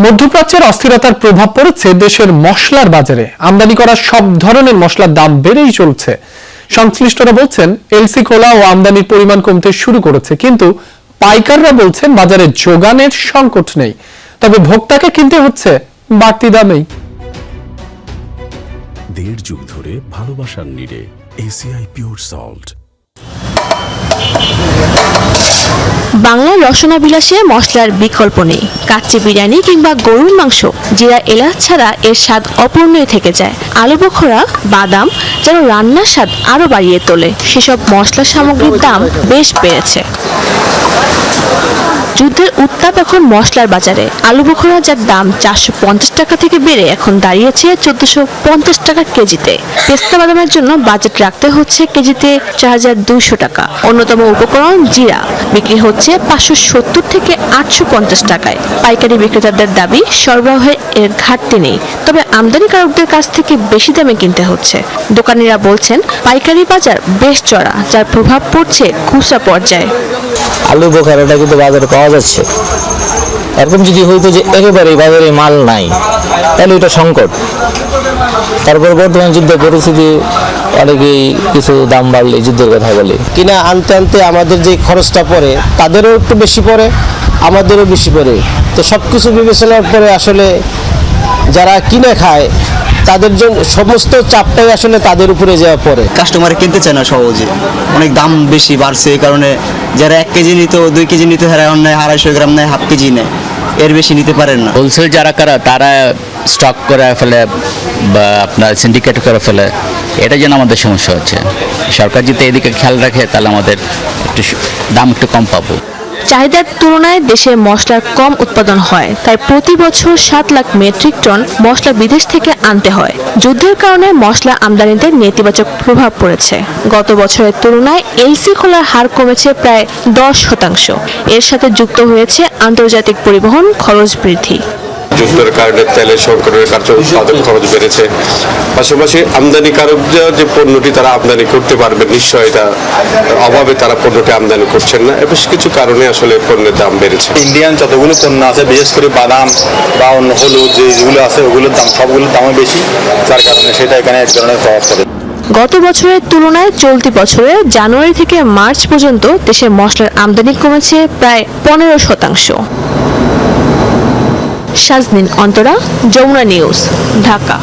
মধ্যপ্রাচ্যের অস্থিরতার প্রভাব পড়েছে দেশের মশলার বাজারে। আমদানি করা সব ধরনের মশলার দাম বেড়েই চলছে। সংশ্লিষ্টরা বলছেন এলসি খোলা ও আমদানির পরিমাণ কমতে শুরু করেছে, কিন্তু পাইকাররা বলছেন বাজারে যোগানের সংকট নেই, তবে ভোক্তাকে কিনতে হচ্ছে বাড়তি দামেই। দেড় যুগ ধরে ভালোবাসার নিড়ে এসিআই পিওর সল্ট। বাংলার রসনা বিলাসে মশলার বিকল্প নেই। কাচ্চি বিরিয়ানি কিংবা গরুর মাংস, জিরা এলাচ ছাড়া এর স্বাদ অপূর্ণই থেকে যায়। আলু বোখরা, বাদাম যেন রান্নার স্বাদ আরো বাড়িয়ে তোলে। সেসব মশলা সামগ্রীর দাম বেশ বেড়েছে। যুদ্ধের উত্তাপ এখন মশলার বাজারে। আলু বোখরা যার দাম 450 টাকা থেকে বেড়ে এখন দাঁড়িয়েছে 1450 টাকা কেজিতে। পেস্তা বাদামের জন্য বাজেট রাখতে হচ্ছে কেজিতে 4200 টাকা। অন্যতম উপকরণ জিরা বিক্রি হচ্ছে 570 থেকে 850 টাকায়। পাইকারি বিক্রেতাদের দাবি সরবরাহে এর ঘাটতি নেই, তবে আমদানিকারকদের কাছ থেকে বেশি দামে কিনতে হচ্ছে। দোকানিরা বলছেন পাইকারি বাজার বেশ চড়া, যার প্রভাব পড়ছে খুচরা পর্যায়ে। আলু বোখারাটা কিন্তু বাজারে পাওয়া যাচ্ছে। এরকম যদি হইতো যে একেবারেই বাজারে মাল নাই, তাহলে এটা সংকট। তারপর বর্তমান যুদ্ধের পরিস্থিতি, অনেকেই কিছু দাম বাড়লে যুদ্ধের কথা বলে। কিনা আনতে আনতে আমাদের যে খরচটা পড়ে তাদেরও একটু বেশি পড়ে, আমাদেরও বেশি পড়ে। তো সব কিছু বিবেচনার পরে আসলে যারা কিনে খায় তাদের জন্য সমস্ত চাপটাই আসলে তাদের উপরে যাওয়া পড়ে। কাস্টমার কিনতে চায় না সহজে, অনেক দাম বেশি বাড়ছে। এই কারণে যারা 1 কেজি নিত, 2 কেজি নিতে হারায় নেয়, 250 গ্রাম নেয়, হাফ কেজি নেয়, এর বেশি নিতে পারেন না। হোলসেল যারা তারা স্টক করে ফেলে বা আপনার সিন্ডিকেট করে ফেলে, এটা যেন আমাদের সমস্যা হচ্ছে। সরকার যদি এদিকে খেয়াল রাখে তাহলে আমাদের দাম একটু কম পাবো। চাহিদার তুলনায় দেশে মশলার কম উৎপাদন হয়, তাই প্রতি বছর 7 লাখ মেট্রিক টন মশলা বিদেশ থেকে আনতে হয়। যুদ্ধের কারণে মশলা আমদানিতে নেতিবাচক প্রভাব পড়েছে। গত বছরের তুলনায় এলসি খোলার হার কমেছে প্রায় 10%। এর সাথে যুক্ত হয়েছে আন্তর্জাতিক পরিবহন খরচ বৃদ্ধি। যুদ্ধের কারণে তেলের সংকটের কারণে উৎপাদন খরচ বেড়েছে। পাশাপাশি আমদানিকারকরা যে পণ্যটি তারা আমদানি করতে পারবে, নিশ্চয় এটা অভাবে তারা পণ্যটি আমদানি করছেন না। বেশ কিছু কারণে আসলে পণ্যের দাম বেড়েছে। ইন্ডিয়ান যতগুলো পণ্য আছে, বিশেষ করে বাদাম বা অন্য হলুদ যেগুলো আছে, ওগুলোর দাম সবগুলোর দামও বেশি, যার কারণে সেটা এখানে এক ধরনের প্রভাব পড়ে। গত বছরের তুলনায় চলতি বছরে জানুয়ারি থেকে মার্চ পর্যন্ত দেশে মশলার আমদানি কমেছে প্রায় 15%। শাজনীন অন্তরা, যমুনা নিউজ, ঢাকা।